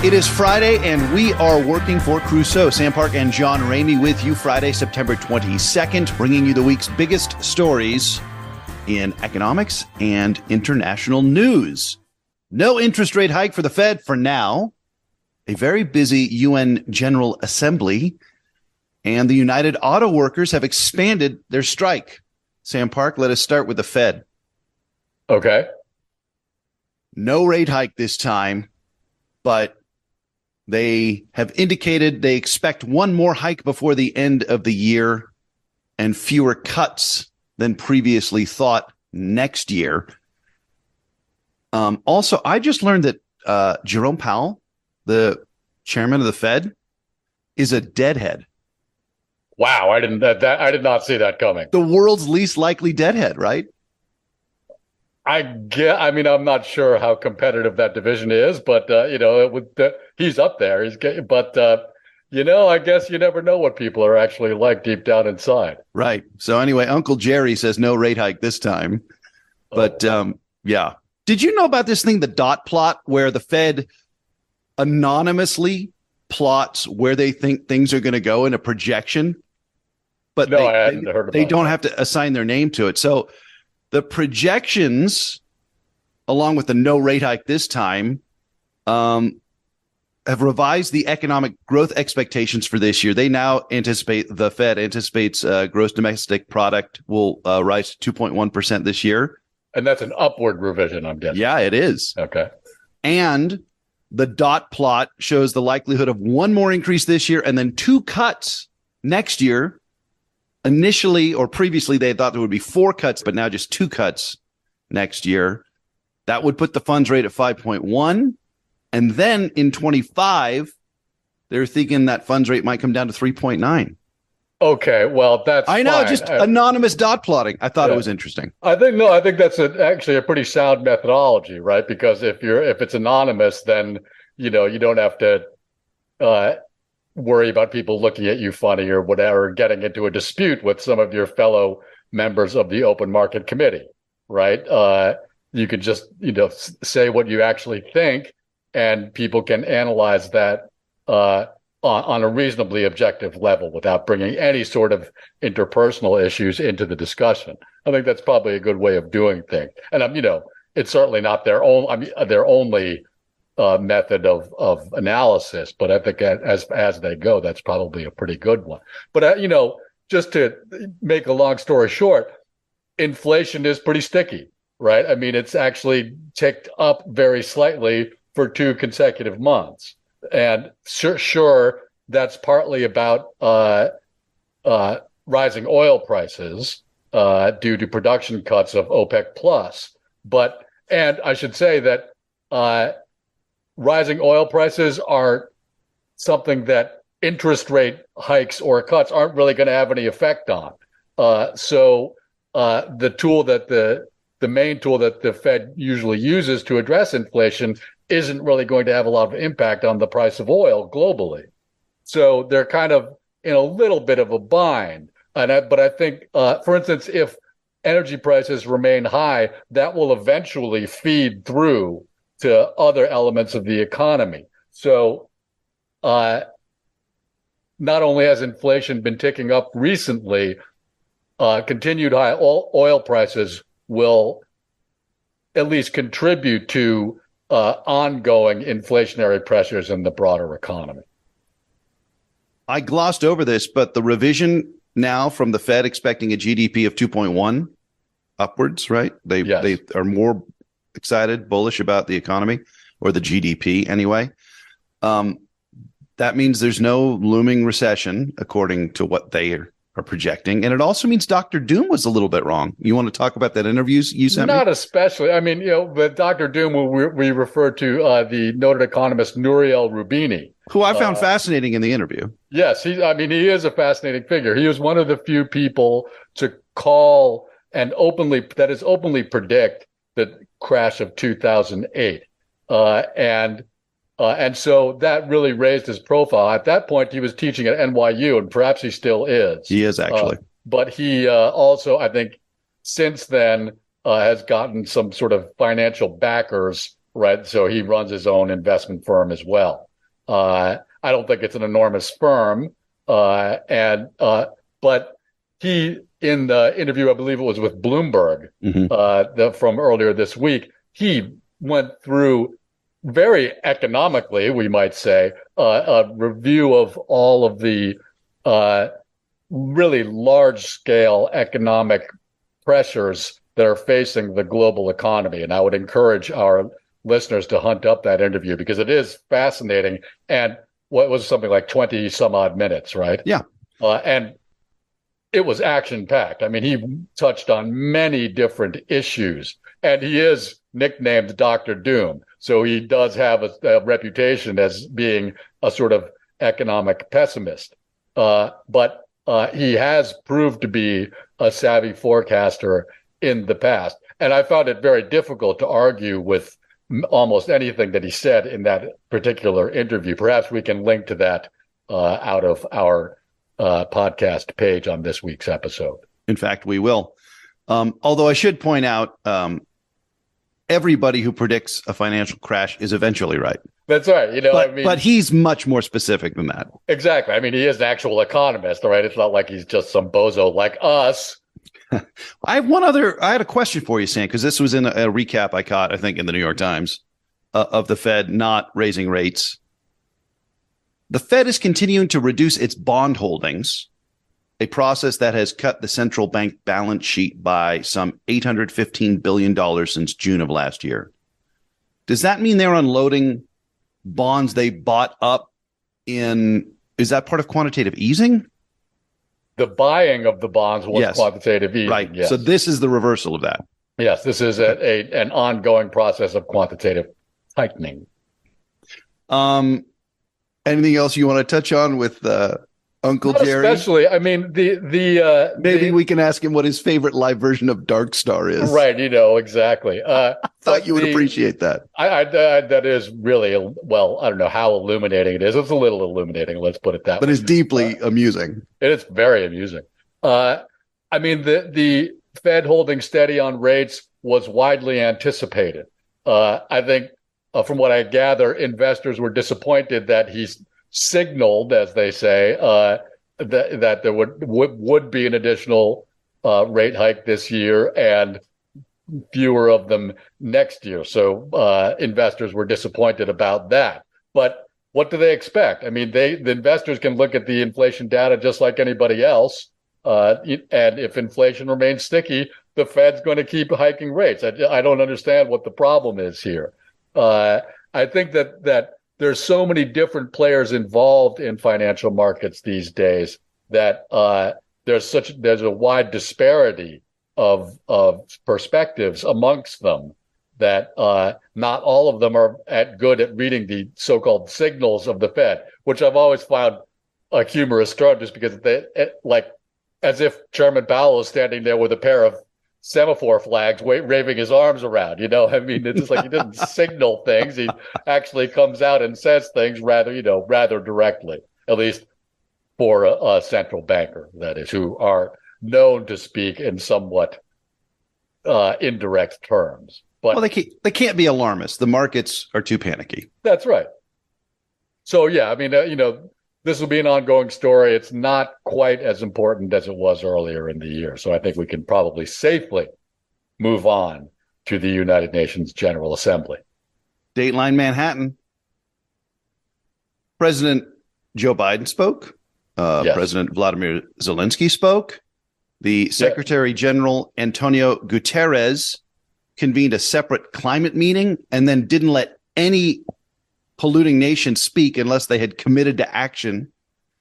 It is Friday, and we are working for Crusoe. Sam Park and John Ramey with you Friday, September 22nd, bringing you the week's biggest stories in economics and international news. No interest rate hike for the Fed for now. A very busy UN General Assembly, and the United Auto Workers have expanded their strike. Sam Park, let us start with the Fed. Okay. No rate hike this time, but they have indicated they expect one more hike before the end of the year and fewer cuts than previously thought next year. Also, I just learned that Jerome Powell, the chairman of the Fed, is a deadhead. Wow, I did not see that coming. The world's least likely deadhead, right? I'm not sure how competitive that division is, but he's up there. I guess you never know what people are actually like deep down inside. Right. So anyway, Uncle Jerry says no rate hike this time. But yeah. Did you know about this thing, the dot plot, where the Fed anonymously plots where they think things are going to go in a projection? But no, I hadn't heard about it. They don't have to assign their name to it. So the projections, along with the no rate hike this time, have revised the economic growth expectations for this year. They now anticipate, the Fed anticipates gross domestic product will rise to 2.1% this year. And that's an upward revision, I'm guessing. Yeah, it is. Okay. And the dot plot shows the likelihood of one more increase this year and then two cuts next year. Initially, or previously, they thought there would be four cuts, but now just two cuts next year. That would put the funds rate at 5.1. And then in 25, they're thinking that funds rate might come down to 3.9. Okay, well, that's I know, fine. just anonymous dot plotting. I thought it was interesting. I think that's actually a pretty sound methodology, right? Because if it's anonymous, then you don't have to worry about people looking at you funny or whatever, getting into a dispute with some of your fellow members of the open market committee, right? You can just, say what you actually think, and people can analyze that on a reasonably objective level without bringing any sort of interpersonal issues into the discussion. I think that's probably a good way of doing things. And it's certainly not their only method of analysis, but I think as they go, that's probably a pretty good one. But just to make a long story short, inflation is pretty sticky, right? I mean, it's actually ticked up very slightly for 2 consecutive months, and sure that's partly about rising oil prices due to production cuts of OPEC plus. And I should say that rising oil prices are something that interest rate hikes or cuts aren't really going to have any effect on. So the tool that the main tool that the Fed usually uses to address inflation isn't really going to have a lot of impact on the price of oil globally. So they're kind of in a little bit of a bind. But I think, for instance, if energy prices remain high, that will eventually feed through to other elements of the economy. So not only has inflation been ticking up recently, continued high oil prices will at least contribute to ongoing inflationary pressures in the broader economy. I glossed over this, but the revision now from the Fed expecting a GDP of 2.1 upwards, right? They are more excited, bullish about the economy, or the GDP anyway. That means there's no looming recession, according to what they are projecting. And it also means Dr. Doom was a little bit wrong. You want to talk about that interview you sent me? Not especially. I mean, but Dr. Doom, we refer to the noted economist Nouriel Roubini, who I found fascinating in the interview. Yes, he is a fascinating figure. He was one of the few people to call and openly predict the crash of 2008. And so that really raised his profile. At that point, he was teaching at NYU, and perhaps he still is. He is, actually. But he also, I think, since then has gotten some sort of financial backers, right? So he runs his own investment firm as well. I don't think it's an enormous firm. But he, in the interview, I believe it was with Bloomberg, from earlier this week, he went through very economically, we might say, a review of all of the really large-scale economic pressures that are facing the global economy. And I would encourage our listeners to hunt up that interview because it is fascinating. And what was something like 20 some odd minutes, right? Yeah. And it was action-packed. I mean, he touched on many different issues, and he is nicknamed Dr. Doom. So he does have a reputation as being a sort of economic pessimist. But he has proved to be a savvy forecaster in the past. And I found it very difficult to argue with almost anything that he said in that particular interview. Perhaps we can link to that out of our podcast page on this week's episode. In fact, we will. Although I should point out, everybody who predicts a financial crash is eventually right. That's right. But he's much more specific than that. Exactly. I mean, he is an actual economist, right? It's not like he's just some bozo like us. I had a question for you, Sam, because this was in a recap I caught, I think, in the New York Times of the Fed not raising rates. The Fed is continuing to reduce its bond holdings, a process that has cut the central bank balance sheet by some $815 billion since June of last year. Does that mean they're unloading bonds they bought up is that part of quantitative easing? The buying of the bonds was quantitative easing. Right. Yes. So this is the reversal of that. Yes, this is an ongoing process of quantitative tightening. Anything else you want to touch on with Uncle Not Jerry? Especially, I mean, maybe we can ask him what his favorite live version of Dark Star is. Right, exactly. Thought you would appreciate that. That is really, well, I don't know how illuminating it is. It's a little illuminating, let's put it that way. But it's deeply amusing. It is very amusing. I mean, the Fed holding steady on rates was widely anticipated. I think, from what I gather, investors were disappointed that he's signaled, as they say, that there would be an additional rate hike this year and fewer of them next year. So investors were disappointed about that. But what do they expect? I mean, the investors can look at the inflation data just like anybody else. And if inflation remains sticky, the Fed's going to keep hiking rates. I don't understand what the problem is here. I think that there's so many different players involved in financial markets these days that there's a wide disparity of perspectives amongst them that not all of them are good at reading the so-called signals of the Fed, which I've always found a humorous term just because as if Chairman Powell is standing there with a pair of semaphore flags waving his arms around, I mean, it's just like he doesn't signal things. He actually comes out and says things rather directly, at least for a central banker, that is, who are known to speak in somewhat indirect terms. But they can't be alarmist. The markets are too panicky. That's right. So, yeah, I mean, this will be an ongoing story. It's not quite as important as it was earlier in the year. So I think we can probably safely move on to the United Nations General Assembly. Dateline Manhattan. President Joe Biden spoke. Yes. President Vladimir Zelensky spoke. The Secretary General Antonio Guterres convened a separate climate meeting and then didn't let any polluting nation speak unless they had committed to action,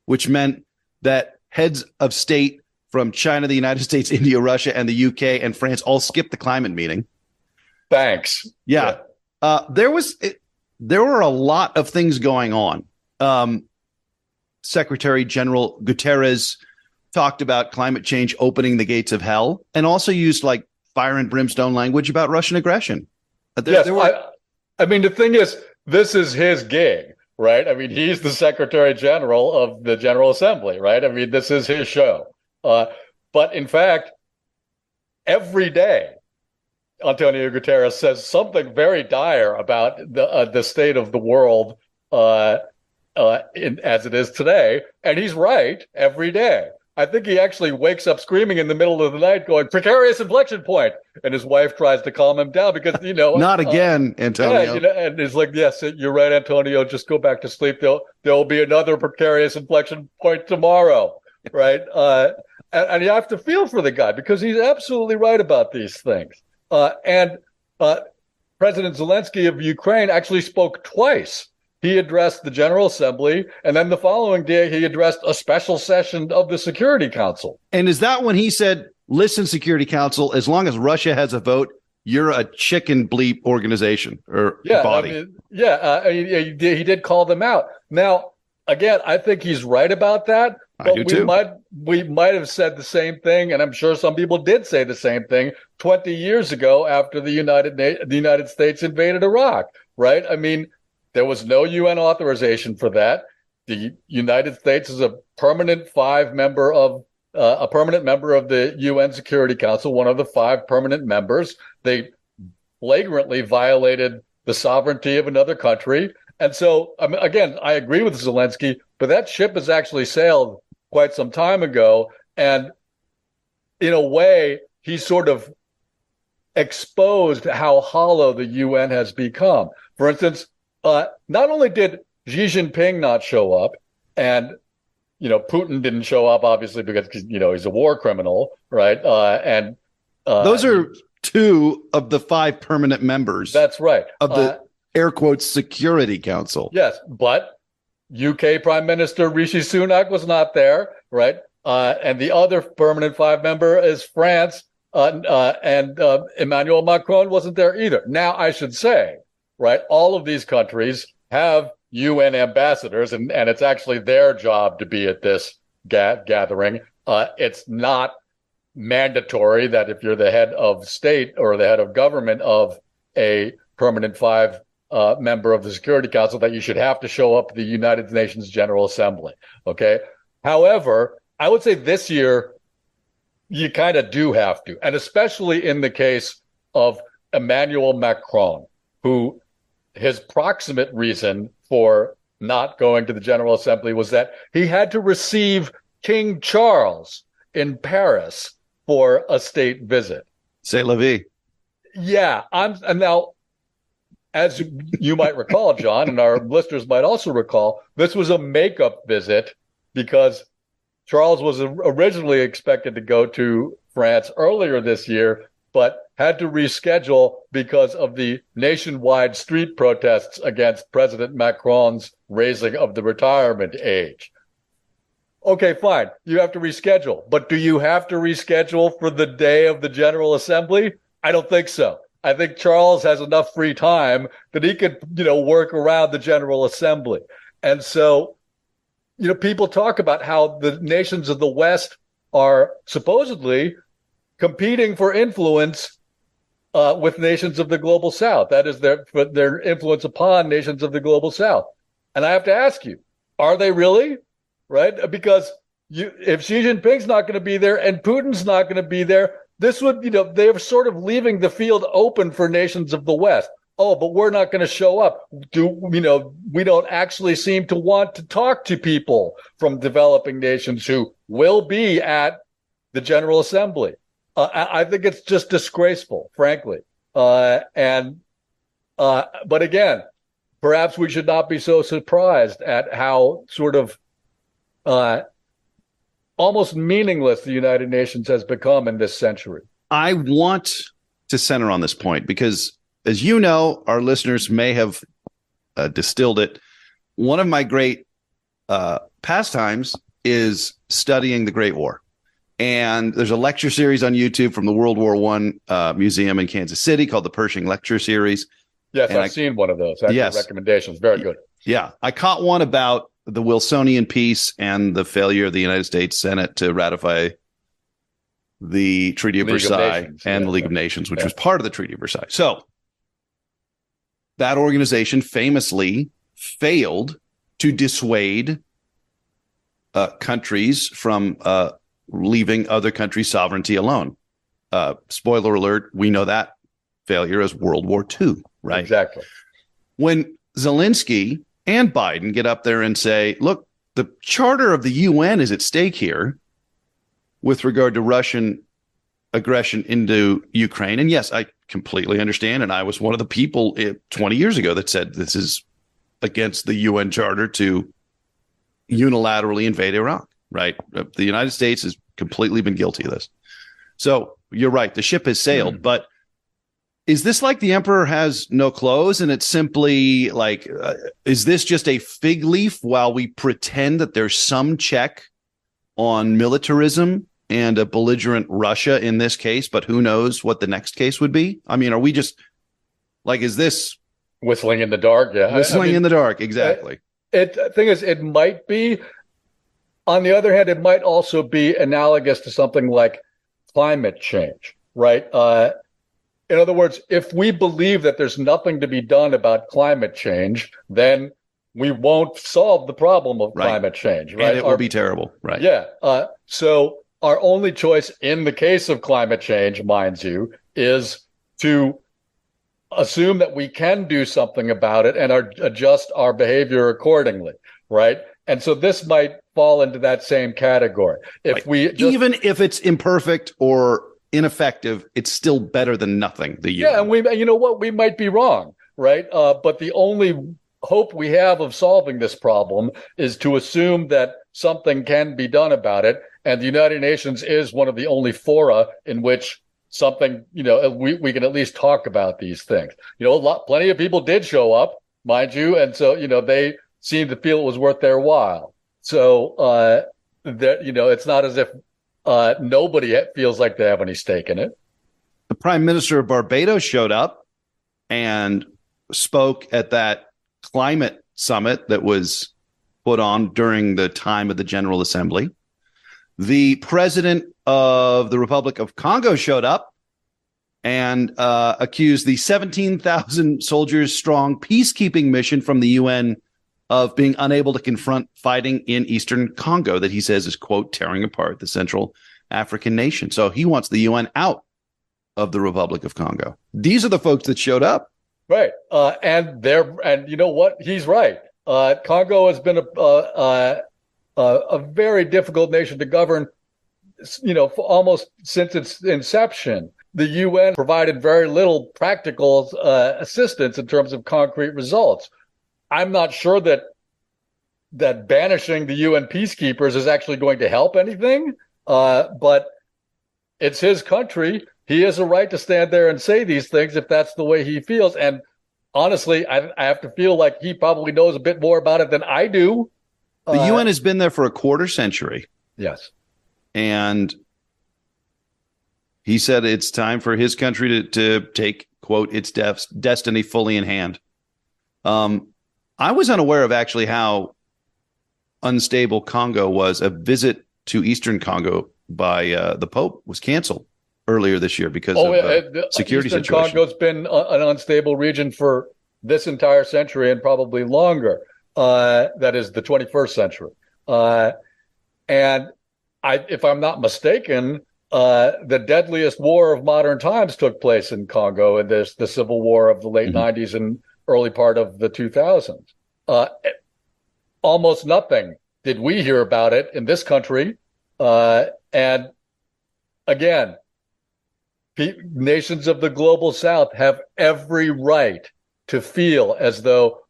which meant that heads of state from China, the United States, India, Russia, and the UK and France all skipped the climate meeting. Thanks. Yeah. There were a lot of things going on. Secretary General Guterres talked about climate change opening the gates of hell and also used fire and brimstone language about Russian aggression. I mean, the thing is, this is his gig, right? I mean, he's the Secretary General of the General Assembly, right? I mean, this is his show. But in fact, every day, Antonio Guterres says something very dire about the state of the world as it is today. And he's right every day. I think he actually wakes up screaming in the middle of the night going, precarious inflection point. And his wife tries to calm him down because, not again, Antonio. Yeah, and he's like, yes, you're right, Antonio. Just go back to sleep. There'll be another precarious inflection point tomorrow. Right. And you have to feel for the guy because he's absolutely right about these things. And President Zelensky of Ukraine actually spoke twice. He addressed the General Assembly, and then the following day, he addressed a special session of the Security Council. And is that when he said, listen, Security Council, as long as Russia has a vote, you're a chicken bleep organization or body? He did call them out. Now, again, I think he's right about that. I do too. We might have said the same thing, and I'm sure some people did say the same thing 20 years ago after the United States invaded Iraq, right? I mean, there was no UN authorization for that. The United States is a permanent member of the UN Security Council, one of the 5 permanent members. They flagrantly violated the sovereignty of another country. And so, again, I agree with Zelensky, but that ship has actually sailed quite some time ago. And in a way, he sort of exposed how hollow the UN has become. For instance, not only did Xi Jinping not show up, and Putin didn't show up, obviously, because he's a war criminal, right? Those are 2 of the 5 permanent members. That's right. Of the air quotes Security Council. Yes, but UK Prime Minister Rishi Sunak was not there, right? And the other permanent 5 member is France, and Emmanuel Macron wasn't there either. Now, I should say, right, all of these countries have UN ambassadors, and it's actually their job to be at this gathering. It's not mandatory that if you're the head of state or the head of government of a permanent 5 member of the Security Council that you should have to show up at the United Nations General Assembly. Okay. However, I would say this year you kind of do have to, and especially in the case of Emmanuel Macron, who his proximate reason for not going to the General Assembly was that he had to receive King Charles in Paris for a state visit. C'est la vie. Yeah. And now, as you might recall, John, and our listeners might also recall, this was a makeup visit because Charles was originally expected to go to France earlier this year, but had to reschedule because of the nationwide street protests against President Macron's raising of the retirement age. Okay, fine. You have to reschedule. But do you have to reschedule for the day of the General Assembly? I don't think so. I think Charles has enough free time that he could, work around the General Assembly. And so, people talk about how the nations of the West are supposedly competing for influence with nations of the global South. That is their influence upon nations of the global South. And I have to ask you, are they really? Right? Because if Xi Jinping's not going to be there and Putin's not going to be there, this would, they're sort of leaving the field open for nations of the West. Oh, but we're not going to show up. We don't actually seem to want to talk to people from developing nations who will be at the General Assembly. I think it's just disgraceful, frankly. But again, perhaps we should not be so surprised at how sort of almost meaningless the United Nations has become in this century. I want to center on this point because, as you know, our listeners may have distilled it. One of my great pastimes is studying the Great War. And there's a lecture series on YouTube from the World War I Museum in Kansas City called the Pershing Lecture Series. Yes, I've seen one of those. Yes. Recommendations. Very good. Yeah. I caught one about the Wilsonian peace and the failure of the United States Senate to ratify the Treaty of Versailles and the League of Nations, which was part of the Treaty of Versailles. So that organization famously failed to dissuade countries from leaving other countries' sovereignty alone. Spoiler alert, we know that failure as World War II, right? Exactly. When Zelensky and Biden get up there and say, look, the charter of the UN is at stake here with regard to Russian aggression into Ukraine. And yes, I completely understand. And I was one of the people 20 years ago that said this is against the UN charter to unilaterally invade Iraq, right? The United States has completely been guilty of this. So you're right. The ship has sailed. But is this like the emperor has no clothes and it's simply like, is this just a fig leaf while we pretend that there's some check on militarism and a belligerent Russia in this case, but who knows what the next case would be? I mean, are we just like, is this whistling in the dark? Yeah. Whistling in the dark. Exactly. Thing is, it might be. On the other hand, it might also be analogous to something like climate change, right? In other words, if we believe that there's nothing to be done about climate change, then we won't solve the problem of climate change, right? And it will be terrible, right? Yeah. So our only choice in the case of climate change, mind you, is to assume that we can do something about it and adjust our behavior accordingly, right? And so this might fall into that same category. Even if it's imperfect or ineffective, it's still better than nothing. Yeah, and you know what? We might be wrong, right? But the only hope we have of solving this problem is to assume that something can be done about it. And the United Nations is one of the only fora in which something, we can at least talk about these things. Plenty of people did show up, mind you. And so, they seemed to feel it was worth their while. So, it's not as if nobody feels like they have any stake in it. The Prime Minister of Barbados showed up and spoke at that climate summit that was put on during the time of the General Assembly. The president of the Republic of Congo showed up and accused the 17,000 soldiers strong peacekeeping mission from the UN of being unable to confront fighting in eastern Congo that he says is, quote, tearing apart the Central African nation. So he wants the UN out of the Republic of Congo. These are the folks that showed up. Right. And you know what? He's right. Congo has been a very difficult nation to govern, for almost since its inception. The UN provided very little practical assistance in terms of concrete results. I'm not sure that banishing the UN peacekeepers is actually going to help anything, but it's his country. He has a right to stand there and say these things if that's the way he feels. And honestly, I have to feel like he probably knows a bit more about it than I do. The UN has been there for a quarter century. Yes. And he said it's time for his country to take, quote, its destiny fully in hand. I was unaware of actually how unstable Congo was. A visit to eastern Congo by the Pope was canceled earlier this year because of the security Eastern situation. Congo's been an unstable region for this entire century and probably longer. That is the 21st century. And if I'm not mistaken, the deadliest war of modern times took place in Congo, and there's the civil war of the late 90s and early part of the 2000s. Almost nothing did we hear about it in this country. And again, nations of the global South have every right to feel as though,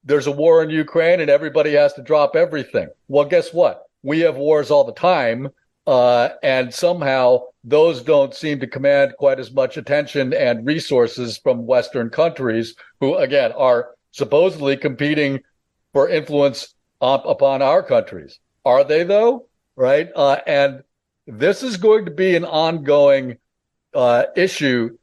there's a war in Ukraine and everybody has to drop everything. Well, guess what? We have wars all the time. And somehow those don't seem to command quite as much attention and resources from Western countries who, again, are supposedly competing for influence upon our countries. Are they, though? Right? And this is going to be an ongoing issue,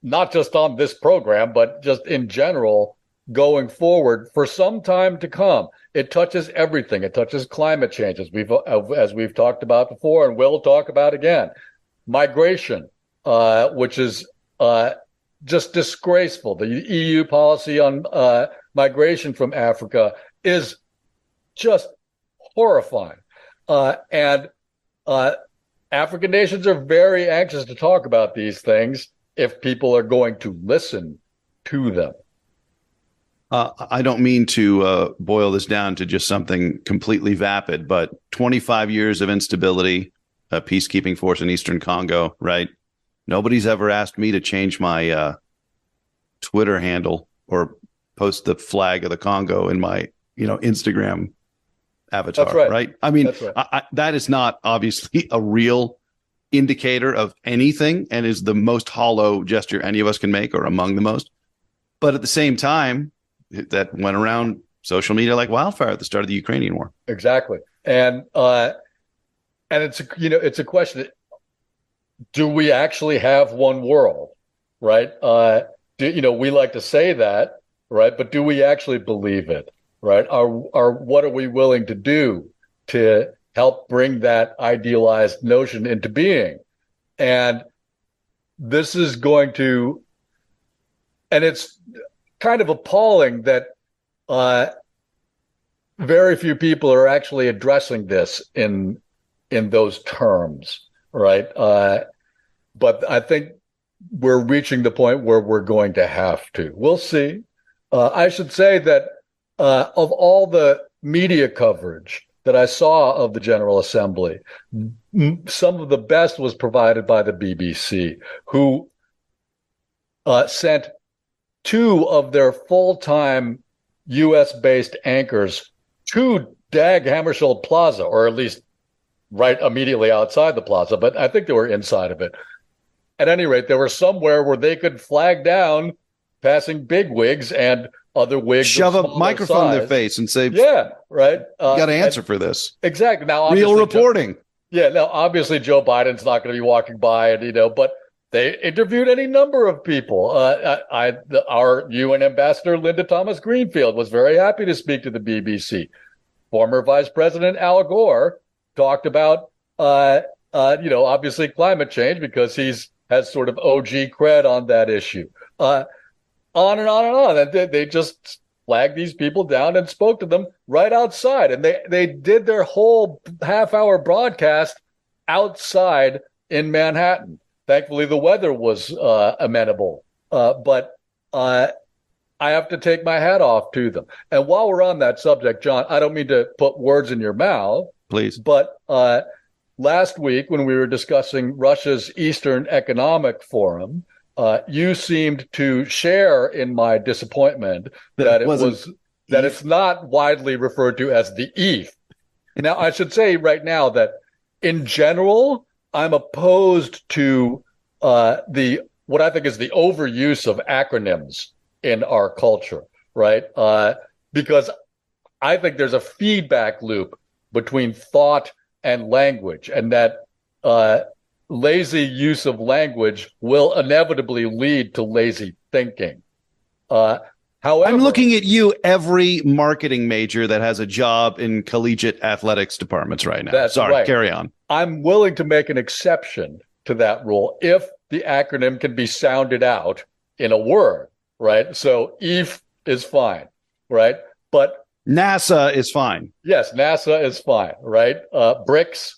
not just on this program, but just in general going forward for some time to come. It touches everything. It touches climate change, as we've talked about before and will talk about again. Migration, which is just disgraceful. The EU policy on migration from Africa is just horrifying. And African nations are very anxious to talk about these things if people are going to listen to them. I don't mean to boil this down to just something completely vapid, but 25 years of instability, a peacekeeping force in Eastern Congo, right? Nobody's ever asked me to change my Twitter handle or post the flag of the Congo in my, Instagram avatar, That's right. right? I mean, That's right. that is not obviously a real indicator of anything and is the most hollow gesture any of us can make, or among the most. But at the same time, that went around social media like wildfire at the start of the Ukrainian war. Exactly. And it's a question. Do we actually have one world, right? We like to say that, right? But do we actually believe it, right? What are we willing to do to help bring that idealized notion into being? And this is going to, and it's kind of appalling that very few people are actually addressing this in those terms, right? But I think we're reaching the point where we're going to have to. We'll see. I should say that of all the media coverage that I saw of the General Assembly, some of the best was provided by the BBC, who sent two of their full-time U.S.-based anchors to Dag Hammarskjöld Plaza, or at least right immediately outside the plaza, but I think they were inside of it. At any rate, they were somewhere where they could flag down passing bigwigs and other wigs. Shove a microphone in their face and say, yeah, right. You got to answer for this. Exactly. Now, real reporting. Now, obviously, Joe Biden's not going to be walking by, and but they interviewed any number of people. Our UN ambassador, Linda Thomas Greenfield, was very happy to speak to the BBC. Former Vice President Al Gore talked about, obviously climate change because has sort of OG cred on that issue. On and on and on. And they just flagged these people down and spoke to them right outside. And they did their whole half-hour broadcast outside in Manhattan. Thankfully, the weather was amenable. But I have to take my hat off to them. And while we're on that subject, John, I don't mean to put words in your mouth. Please. But last week, when we were discussing Russia's Eastern Economic Forum, you seemed to share in my disappointment that it's not widely referred to as the EEF. Now, I should say right now that in general, I'm opposed to what I think is the overuse of acronyms in our culture, right? Because I think there's a feedback loop between thought and language, and that lazy use of language will inevitably lead to lazy thinking. However, I'm looking at you, every marketing major that has a job in collegiate athletics departments right now. That's Sorry, right. Carry on. I'm willing to make an exception to that rule if the acronym can be sounded out in a word, right? So EEF is fine, right? But NASA is fine. Yes, NASA is fine, right? BRICS,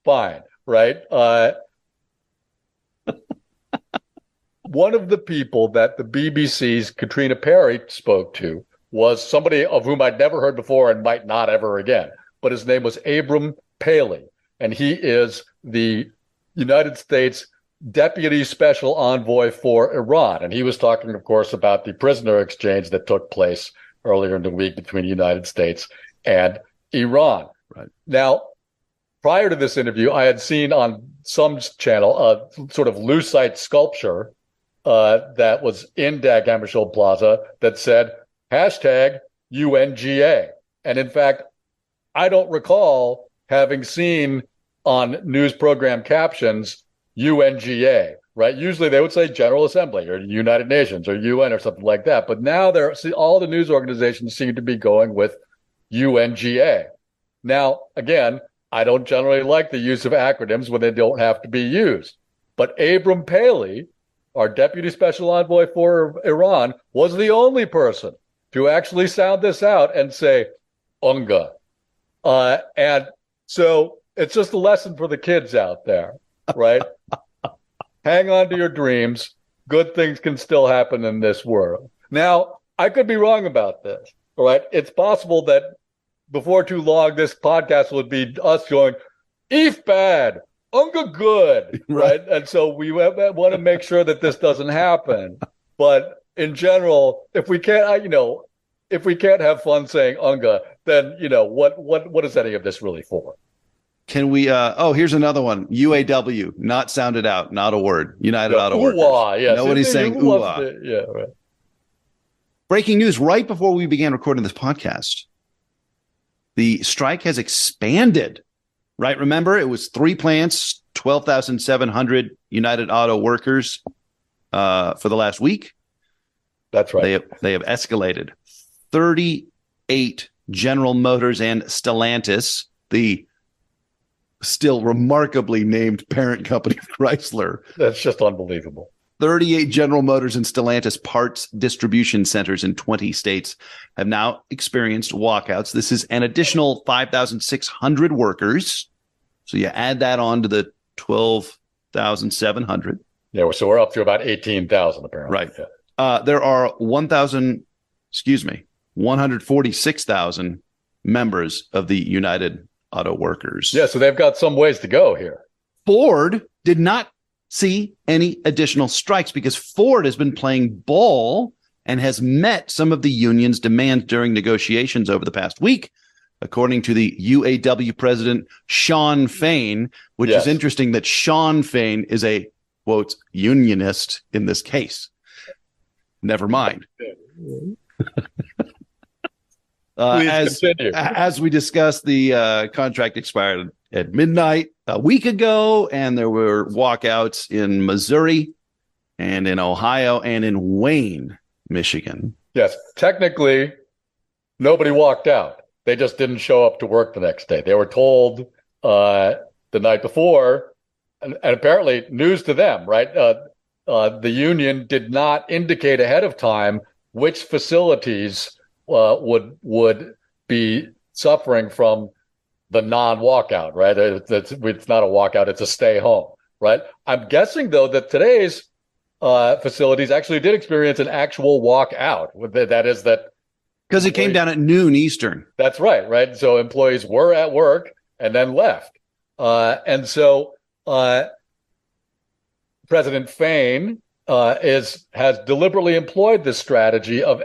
fine, right? One of the people that the BBC's Katrina Perry spoke to was somebody of whom I'd never heard before and might not ever again. But his name was Abram Paley, and he is the United States Deputy Special Envoy for Iran. And he was talking, of course, about the prisoner exchange that took place earlier in the week between the United States and Iran. Right. Now, prior to this interview, I had seen on some channel a sort of lucite sculpture that was in Dag Hammarskjöld Plaza that said #UNGA. And in fact, I don't recall having seen on news program captions UNGA, right? Usually they would say General Assembly or United Nations or UN or something like that. But now all the news organizations seem to be going with UNGA. Now, again, I don't generally like the use of acronyms when they don't have to be used. But Abram Paley, our Deputy Special Envoy for Iran, was the only person to actually sound this out and say UNGA. And so it's just a lesson for the kids out there, right? Hang on to your dreams. Good things can still happen in this world. Now, I could be wrong about this. All right. It's possible that before too long, this podcast would be us going, ETH bad, UNGA good. Right. And so we want to make sure that this doesn't happen. But in general, if we can't, if we can't have fun saying UNGA, then, what is any of this really for? Can we, here's another one. UAW, not sounded out, not a word. United Auto Workers. Yes. Nobody's saying ooh-ah. Yeah, right. Breaking news right before we began recording this podcast. The strike has expanded, right? Remember, it was 3 plants, 12,700 United Auto Workers for the last week. That's right. They have escalated. 38 General Motors and Stellantis, the still remarkably named parent company of Chrysler. That's just unbelievable. 38 General Motors and Stellantis parts distribution centers in 20 states have now experienced walkouts. This is an additional 5,600 workers. So you add that on to the 12,700. Yeah, so we're up to about 18,000 apparently. Right. Yeah. There are 146,000 members of the United Auto Workers. Yeah, so they've got some ways to go here. Ford did not see any additional strikes because Ford has been playing ball and has met some of the union's demands during negotiations over the past week, according to the UAW president, Shawn Fain, which is interesting that Shawn Fain is a, quote, unionist in this case. Never mind. As we discussed, the contract expired at midnight a week ago, and there were walkouts in Missouri and in Ohio and in Wayne, Michigan. Yes, technically, nobody walked out. They just didn't show up to work the next day. They were told the night before, and apparently news to them, right? The union did not indicate ahead of time which facilities would be suffering from the non-walkout, right? It's not a walkout, it's a stay home, right? I'm guessing, though, that today's facilities actually did experience an actual walkout. That is that. Because it came down at noon Eastern. That's right, right? So employees were at work and then left. And so President Fain has deliberately employed this strategy of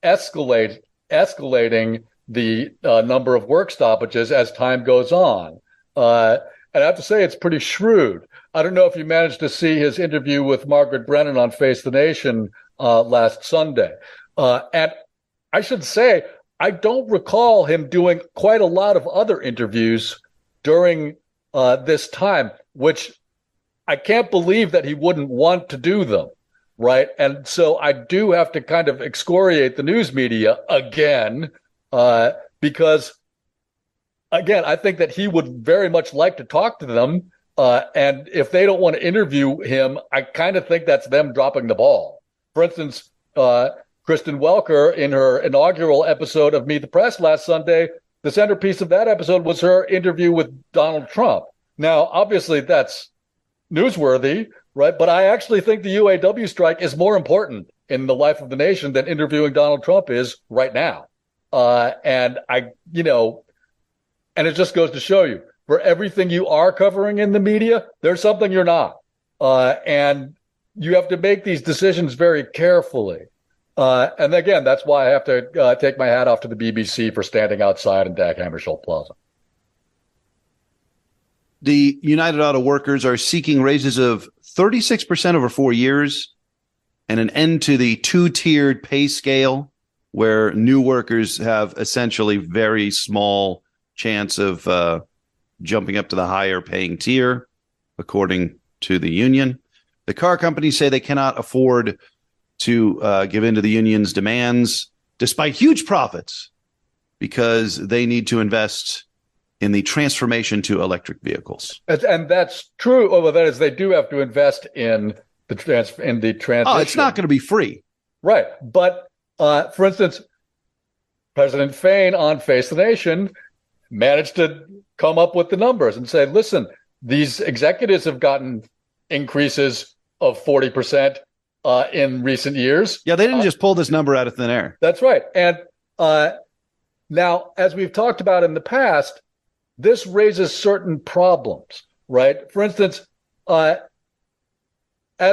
escalating the number of work stoppages as time goes on. And I have to say, it's pretty shrewd. I don't know if you managed to see his interview with Margaret Brennan on Face the Nation last Sunday. And I should say, I don't recall him doing quite a lot of other interviews during this time, which I can't believe that he wouldn't want to do them. Right. And so I do have to kind of excoriate the news media again, because, again, I think that he would very much like to talk to them. And if they don't want to interview him, I kind of think that's them dropping the ball. For instance, Kristen Welker, in her inaugural episode of Meet the Press last Sunday, the centerpiece of that episode was her interview with Donald Trump. Now, obviously, that's newsworthy, right? But I actually think the UAW strike is more important in the life of the nation than interviewing Donald Trump is right now. And and it just goes to show you, for everything you are covering in the media, there's something you're not. And you have to make these decisions very carefully. And again, that's why I have to take my hat off to the BBC for standing outside in Dag Hammarskjöld Plaza. The United Auto Workers are seeking raises of 36% over 4 years and an end to the two-tiered pay scale, where new workers have essentially very small chance of jumping up to the higher paying tier, according to the union. The car companies say they cannot afford to give in to the union's demands, despite huge profits, because they need to invest in the transformation to electric vehicles. And that's true. Well, that is, they do have to invest in the transition. Oh, it's not going to be free. Right. But for instance, President Fain on Face the Nation managed to come up with the numbers and say, listen, these executives have gotten increases of 40%. in recent years. Yeah, they didn't just pull this number out of thin air. That's right. And now, as we've talked about in the past, this raises certain problems, right? For instance, as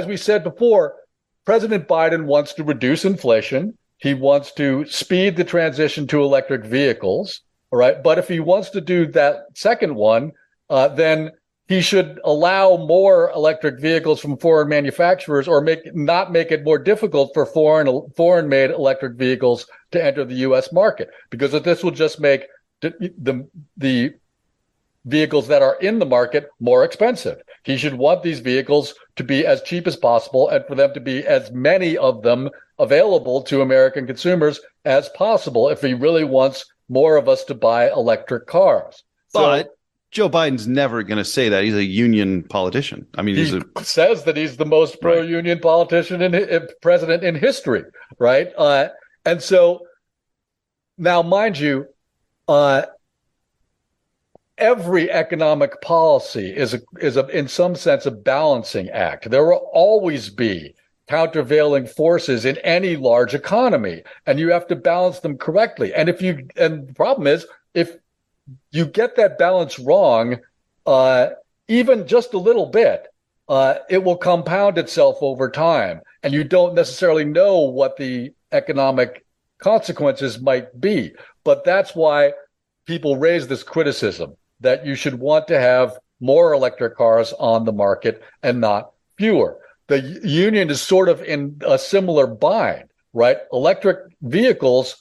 we said before, President Biden wants to reduce inflation. He wants to speed the transition to electric vehicles, all right? But if he wants to do that second one, then he should allow more electric vehicles from foreign manufacturers, or not make it more difficult for foreign-made electric vehicles to enter the U.S. market, because this will just make the vehicles that are in the market more expensive. He should want these vehicles to be as cheap as possible, and for them to be as many of them available to American consumers as possible if he really wants more of us to buy electric cars. But Joe Biden's never going to say that. He's a union politician. I mean, he says that he's the most pro-union politician president in history, right? And so now, mind you, every economic policy is in some sense a balancing act. There will always be countervailing forces in any large economy, and you have to balance them correctly. And the problem is, if you get that balance wrong, even just a little bit, it will compound itself over time, and you don't necessarily know what the economic consequences might be. But that's why people raise this criticism that you should want to have more electric cars on the market and not fewer. The union is sort of in a similar bind, right? Electric vehicles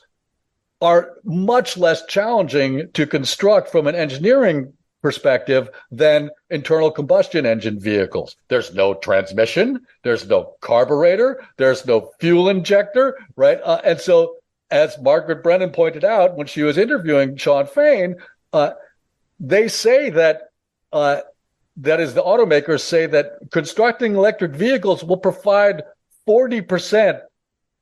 are much less challenging to construct from an engineering perspective than internal combustion engine vehicles. There's no transmission, there's no carburetor, there's no fuel injector, right? And so, as Margaret Brennan pointed out when she was interviewing Sean Fain, they say that is, the automakers say that constructing electric vehicles will provide 40%,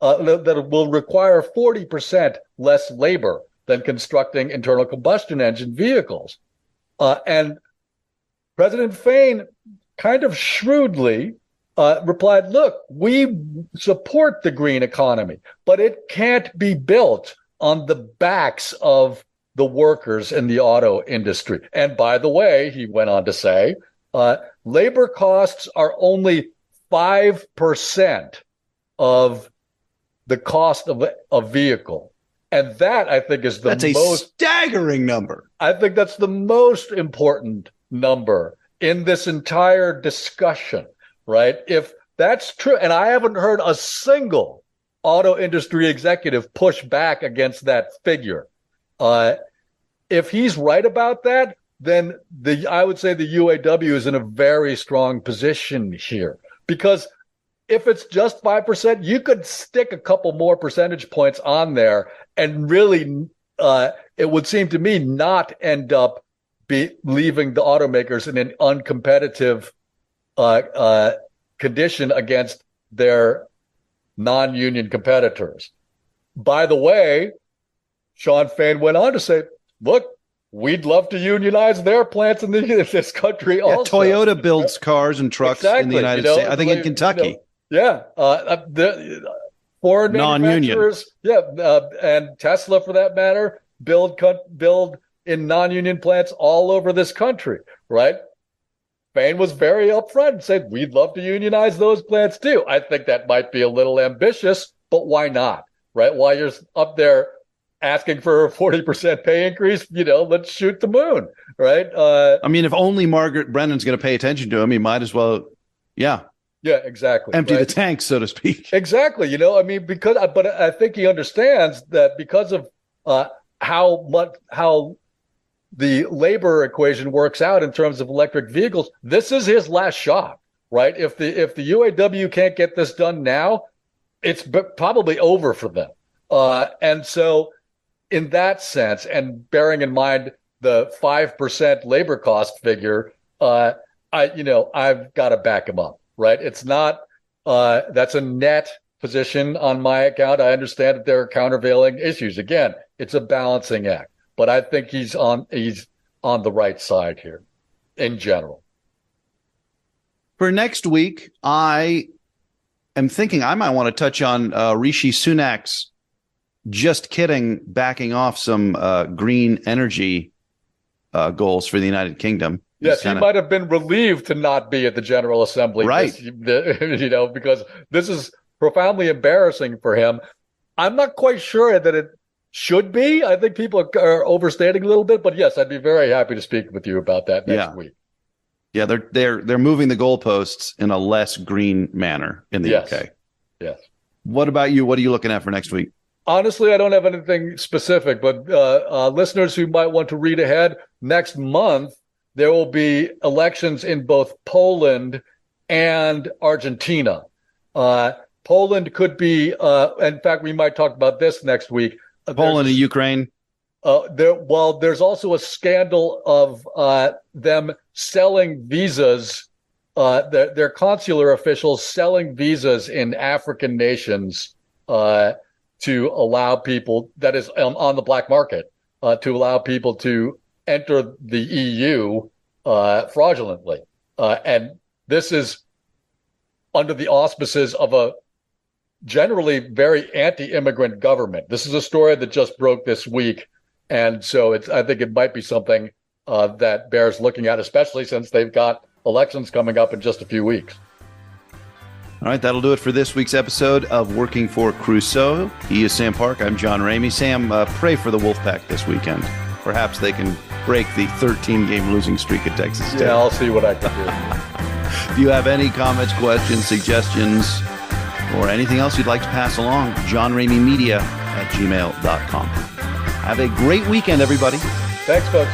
that it will require 40% less labor than constructing internal combustion engine vehicles. And President Fain kind of shrewdly replied, look, we support the green economy, but it can't be built on the backs of the workers in the auto industry. And by the way, he went on to say, labor costs are only 5% of the cost of a vehicle. And that, I think, is that's a staggering number. I think that's the most important number in this entire discussion, right? If that's true, and I haven't heard a single auto industry executive push back against that figure. If he's right about that, then I would say the UAW is in a very strong position here, because if it's just 5%, you could stick a couple more percentage points on there and really, it would seem to me, not end up leaving the automakers in an uncompetitive condition against their non-union competitors. By the way, Sean Fain went on to say, look, we'd love to unionize their plants in this country also. Toyota builds cars and trucks in the United States. I think in Kentucky. The foreign manufacturers, and Tesla, for that matter, build in non-union plants all over this country, right? Fain was very upfront and said, we'd love to unionize those plants too. I think that might be a little ambitious, but why not, right? While you're up there asking for a 40% pay increase, let's shoot the moon, right? I mean, if only Margaret Brennan's going to pay attention to him, he might as well, Yeah, exactly. Empty the tank, so to speak. Exactly. But I think he understands that because of how the labor equation works out in terms of electric vehicles, this is his last shot, right? If the UAW can't get this done now, it's probably over for them. And so, in that sense, and bearing in mind the 5% labor cost figure, I've got to back him up, right? It's not that's a net position on my account. I understand that there are countervailing issues. Again, it's a balancing act, but I think he's on the right side here in general. For next week, I am thinking I might want to touch on Rishi Sunak's just kidding backing off some green energy goals for the United Kingdom. Yes, he might have been relieved to not be at the General Assembly, right? Because this is profoundly embarrassing for him. I'm not quite sure that it should be. I think people are overstating a little bit, but yes, I'd be very happy to speak with you about that next week. Yeah, they're moving the goalposts in a less green manner in the UK. Yes. What about you? What are you looking at for next week? Honestly, I don't have anything specific, but listeners who might want to read ahead, next month, there will be elections in both Poland and Argentina. Poland could be, in fact, we might talk about this next week. Poland and Ukraine. There's also a scandal of them selling visas, their consular officials selling visas in African nations to allow people, that is on the black market, to allow people to enter the EU fraudulently. And this is under the auspices of a generally very anti-immigrant government. This is a story that just broke this week. And so I think it might be something that bears looking at, especially since they've got elections coming up in just a few weeks. All right, that'll do it for this week's episode of Working for Crusoe. He is Sam Park. I'm John Ramey. Sam, pray for the Wolfpack this weekend. Perhaps they can break the 13-game losing streak at Texas State. Yeah, I'll see what I can do. If you have any comments, questions, suggestions, or anything else you'd like to pass along, johnrameymedia@gmail.com. Have a great weekend, everybody. Thanks, folks.